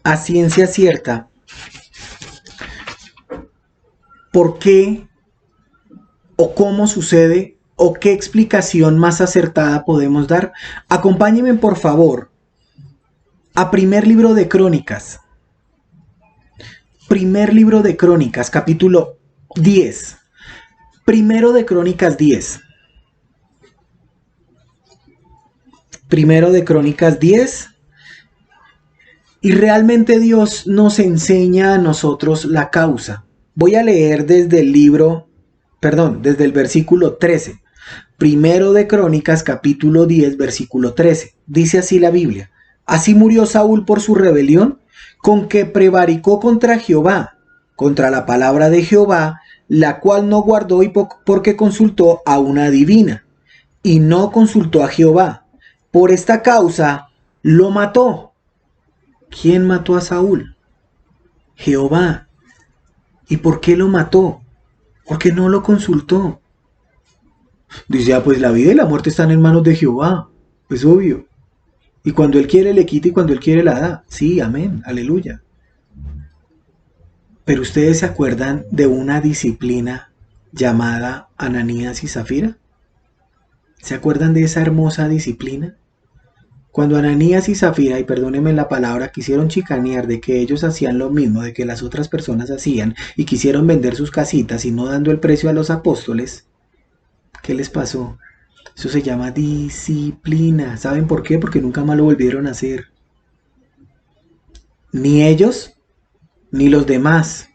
a ciencia cierta por qué o cómo sucede o qué explicación más acertada podemos dar. Acompáñenme por favor a primer libro de Crónicas. Primer libro de Crónicas, capítulo 10. Primero de Crónicas 10. Primero de Crónicas 10. Y realmente Dios nos enseña a nosotros la causa. Voy a leer desde el versículo 13. Primero de Crónicas, capítulo 10, versículo 13. Dice así la Biblia: así murió Saúl por su rebelión, con que prevaricó contra Jehová, contra la palabra de Jehová, la cual no guardó y porque consultó a una adivina, y no consultó a Jehová. Por esta causa lo mató. ¿Quién mató a Saúl? Jehová. ¿Y por qué lo mató? Porque no lo consultó. Dice: pues la vida y la muerte están en manos de Jehová. Pues obvio. Y cuando Él quiere le quita y cuando Él quiere la da. Sí, amén, aleluya. Pero ustedes se acuerdan de una disciplina llamada Ananías y Zafira. ¿Se acuerdan de esa hermosa disciplina? Cuando Ananías y Zafira, y perdónenme la palabra, quisieron chicanear de que ellos hacían lo mismo de que las otras personas hacían y quisieron vender sus casitas y no dando el precio a los apóstoles, ¿qué les pasó? Eso se llama disciplina. ¿Saben por qué? Porque nunca más lo volvieron a hacer. Ni ellos, ni los demás.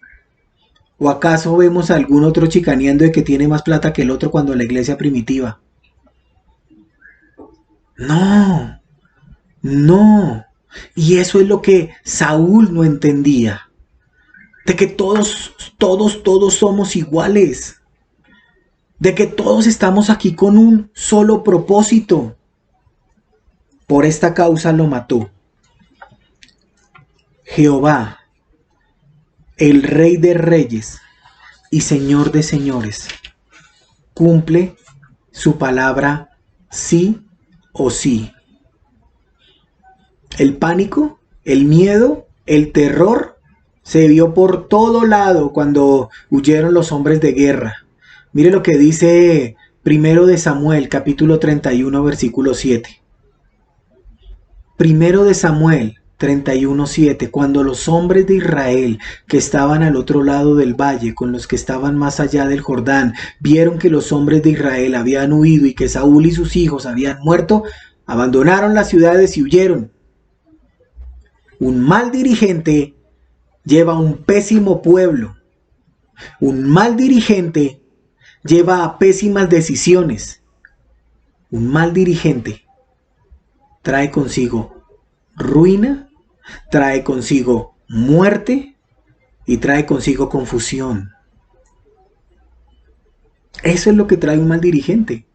¿O acaso vemos a algún otro chicaneando de que tiene más plata que el otro cuando la iglesia primitiva? No, no. Y eso es lo que Saúl no entendía. De que todos somos iguales. De que todos estamos aquí con un solo propósito. Por esta causa lo mató. Jehová, el Rey de Reyes y Señor de Señores, cumple su palabra sí o sí. El pánico, el miedo, el terror se vio por todo lado cuando huyeron los hombres de guerra. Mire lo que dice Primero de Samuel, capítulo 31, versículo 7. Primero de Samuel 31:7, cuando los hombres de Israel que estaban al otro lado del valle con los que estaban más allá del Jordán vieron que los hombres de Israel habían huido y que Saúl y sus hijos habían muerto, abandonaron las ciudades y huyeron. Un mal dirigente lleva a un pésimo pueblo. Un mal dirigente lleva a pésimas decisiones. Un mal dirigente trae consigo ruina, trae consigo muerte y trae consigo confusión. Eso es lo que trae un mal dirigente.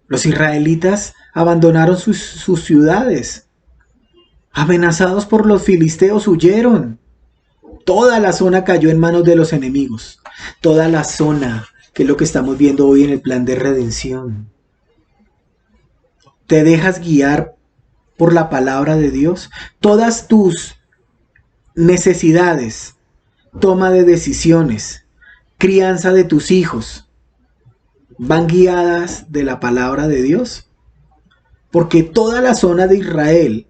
Los israelitas abandonaron sus ciudades. Amenazados por los filisteos huyeron. Toda la zona cayó en manos de los enemigos. Toda la zona, que es lo que estamos viendo hoy en el plan de redención. ¿Te dejas guiar por la palabra de Dios? Todas tus necesidades, toma de decisiones, crianza de tus hijos, van guiadas de la palabra de Dios. Porque toda la zona de Israel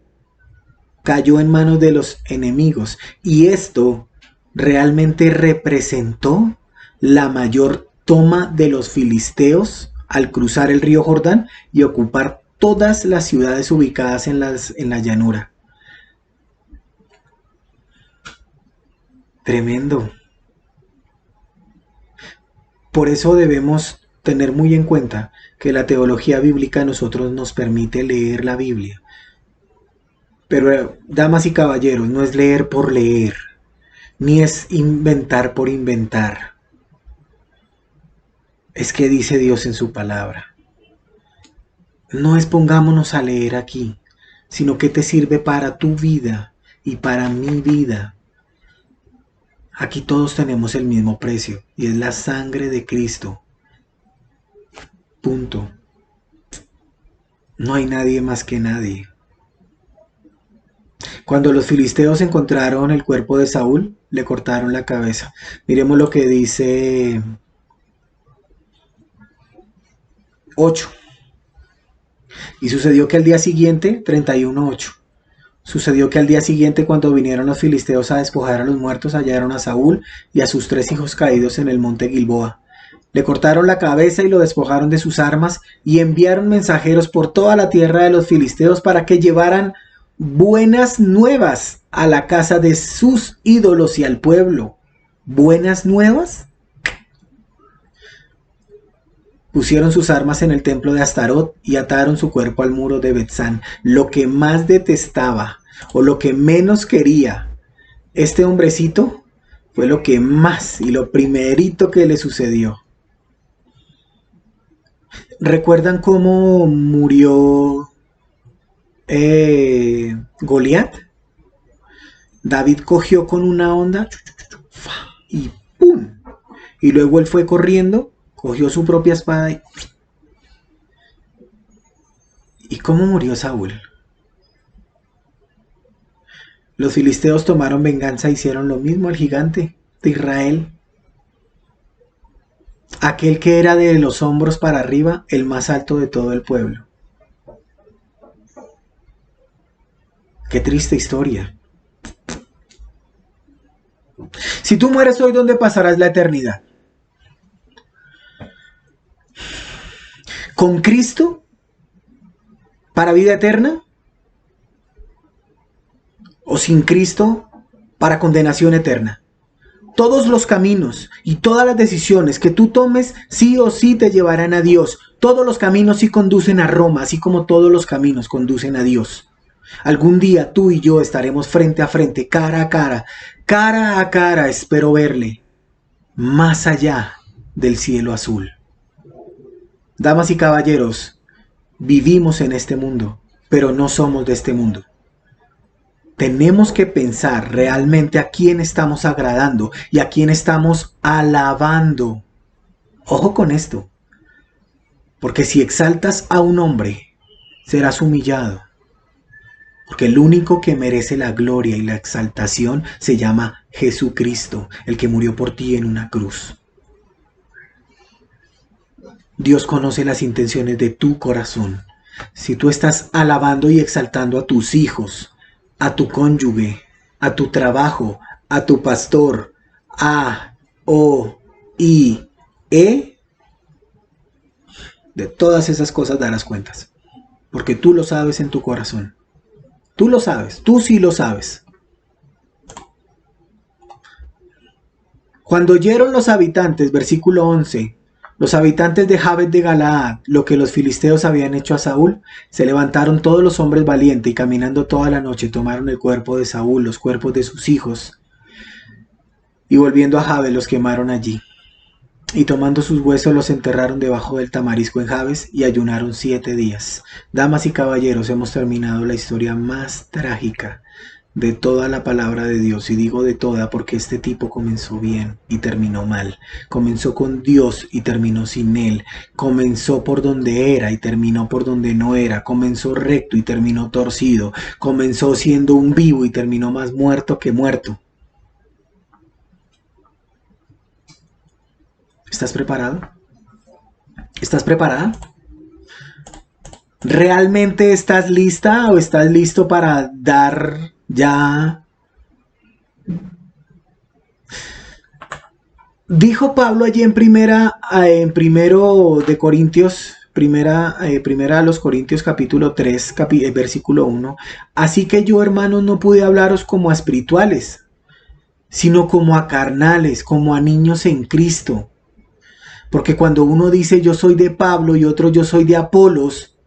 cayó en manos de los enemigos. Y esto realmente representó la mayor toma de los filisteos al cruzar el río Jordán y ocupar todas las ciudades ubicadas en la llanura. Tremendo. Por eso debemos tener muy en cuenta que la teología bíblica a nosotros nos permite leer la Biblia. Pero, damas y caballeros, no es leer por leer, ni es inventar por inventar. Es que dice Dios en su palabra. No es pongámonos a leer aquí, sino que te sirve para tu vida y para mi vida. Aquí todos tenemos el mismo precio y es la sangre de Cristo. Punto. No hay nadie más que nadie. Cuando los filisteos encontraron el cuerpo de Saúl, le cortaron la cabeza. Miremos lo que dice 8. Y sucedió que al día siguiente, 31:8. Sucedió que al día siguiente, cuando vinieron los filisteos a despojar a los muertos, hallaron a Saúl y a sus 3 hijos caídos en el monte Gilboa. Le cortaron la cabeza y lo despojaron de sus armas y enviaron mensajeros por toda la tierra de los filisteos para que llevaran buenas nuevas a la casa de sus ídolos y al pueblo. ¿Buenas nuevas? Pusieron sus armas en el templo de Astarot y ataron su cuerpo al muro de Betzán. Lo que más detestaba o lo que menos quería este hombrecito fue lo que más y lo primerito que le sucedió. ¿Recuerdan cómo murió Goliat? David cogió con una onda y ¡pum! Y luego él fue corriendo, cogió su propia espada ¿Y cómo murió Saúl? Los filisteos tomaron venganza e hicieron lo mismo al gigante de Israel. Aquel que era de los hombros para arriba, el más alto de todo el pueblo. Qué triste historia. Si tú mueres hoy, ¿dónde pasarás la eternidad? ¿Con Cristo para vida eterna? ¿O sin Cristo para condenación eterna? Todos los caminos y todas las decisiones que tú tomes sí o sí te llevarán a Dios. Todos los caminos sí conducen a Roma, así como todos los caminos conducen a Dios. Algún día tú y yo estaremos frente a frente, cara a cara, espero verle, más allá del cielo azul. Damas y caballeros, vivimos en este mundo, pero no somos de este mundo. Tenemos que pensar realmente a quién estamos agradando y a quién estamos alabando. Ojo con esto, porque si exaltas a un hombre, serás humillado. Porque el único que merece la gloria y la exaltación se llama Jesucristo, el que murió por ti en una cruz. Dios conoce las intenciones de tu corazón. Si tú estás alabando y exaltando a tus hijos, a tu cónyuge, a tu trabajo, a tu pastor, A, O, I, E, de todas esas cosas darás cuentas. Porque tú lo sabes en tu corazón. Tú lo sabes, tú sí lo sabes. Cuando oyeron los habitantes, versículo 11, los habitantes de Jabes de Galaad, lo que los filisteos habían hecho a Saúl, se levantaron todos los hombres valientes y caminando toda la noche tomaron el cuerpo de Saúl, los cuerpos de sus hijos, y volviendo a Jabes los quemaron allí. Y tomando sus huesos los enterraron debajo del tamarisco en Jabes y ayunaron 7 días. Damas y caballeros, hemos terminado la historia más trágica de toda la palabra de Dios, y digo de toda porque este tipo comenzó bien y terminó mal. Comenzó con Dios y terminó sin Él. Comenzó por donde era y terminó por donde no era. Comenzó recto y terminó torcido. Comenzó siendo un vivo y terminó más muerto que muerto. ¿Estás preparado? ¿Estás preparada? ¿Realmente estás lista o estás listo para dar ya? Dijo Pablo allí en primero de Corintios, primera a los Corintios capítulo 3, versículo 1. Así que yo, hermanos, no pude hablaros como a espirituales, sino como a carnales, como a niños en Cristo. Porque cuando uno dice yo soy de Pablo y otro yo soy de Apolos,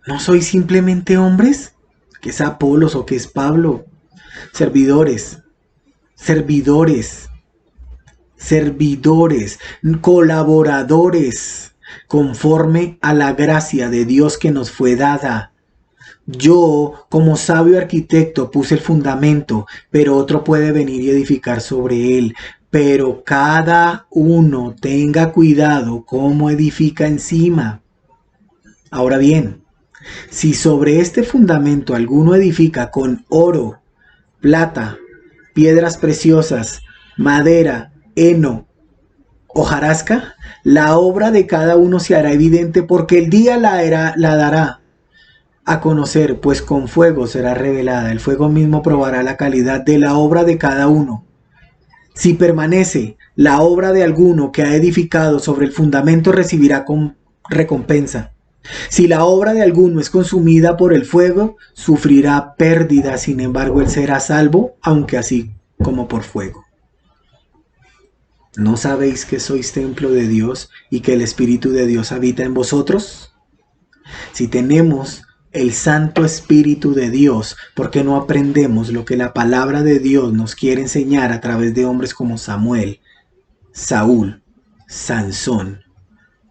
¿no sois simplemente hombres? ¿Qué es Apolos o qué es Pablo? Servidores, colaboradores, conforme a la gracia de Dios que nos fue dada. Yo, como sabio arquitecto, puse el fundamento, pero otro puede venir y edificar sobre él. Pero cada uno tenga cuidado cómo edifica encima. Ahora bien, si sobre este fundamento alguno edifica con oro, plata, piedras preciosas, madera, heno, hojarasca, la obra de cada uno se hará evidente, porque el día la dará a conocer, pues con fuego será revelada. El fuego mismo probará la calidad de la obra de cada uno. Si permanece la obra de alguno que ha edificado sobre el fundamento, recibirá recompensa. Si la obra de alguno es consumida por el fuego, sufrirá pérdida. Sin embargo, él será salvo, aunque así como por fuego. ¿No sabéis que sois templo de Dios y que el Espíritu de Dios habita en vosotros? Si tenemos el Santo Espíritu de Dios, ¿por qué no aprendemos lo que la palabra de Dios nos quiere enseñar a través de hombres como Samuel, Saúl, Sansón,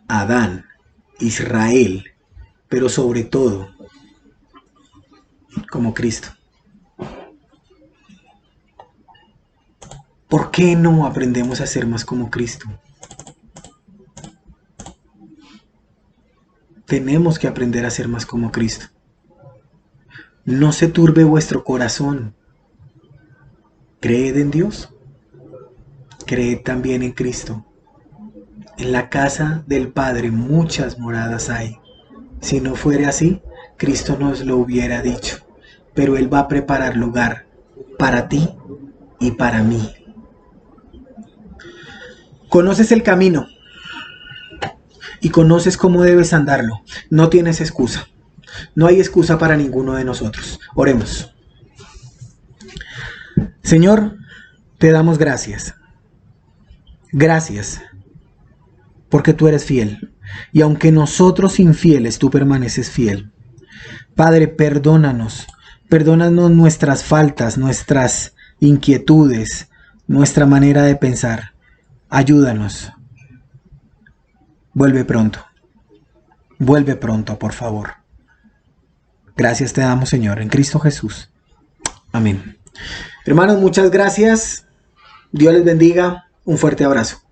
Adán, Israel, pero sobre todo como Cristo? ¿Por qué no aprendemos a ser más como Cristo? Tenemos que aprender a ser más como Cristo. No se turbe vuestro corazón. Creed en Dios. Creed también en Cristo. En la casa del Padre muchas moradas hay. Si no fuere así, Cristo nos lo hubiera dicho. Pero Él va a preparar lugar para ti y para mí. ¿Conoces el camino? y conoces cómo debes andarlo. No tienes excusa. No hay excusa para ninguno de nosotros. Oremos. Señor, te damos gracias. Gracias, porque tú eres fiel. Y aunque nosotros infieles, tú permaneces fiel. Padre, perdónanos. Perdónanos nuestras faltas, nuestras inquietudes, nuestra manera de pensar. Ayúdanos. Vuelve pronto. Vuelve pronto, por favor. Gracias te damos, Señor, en Cristo Jesús. Amén. Hermanos, muchas gracias. Dios les bendiga. Un fuerte abrazo.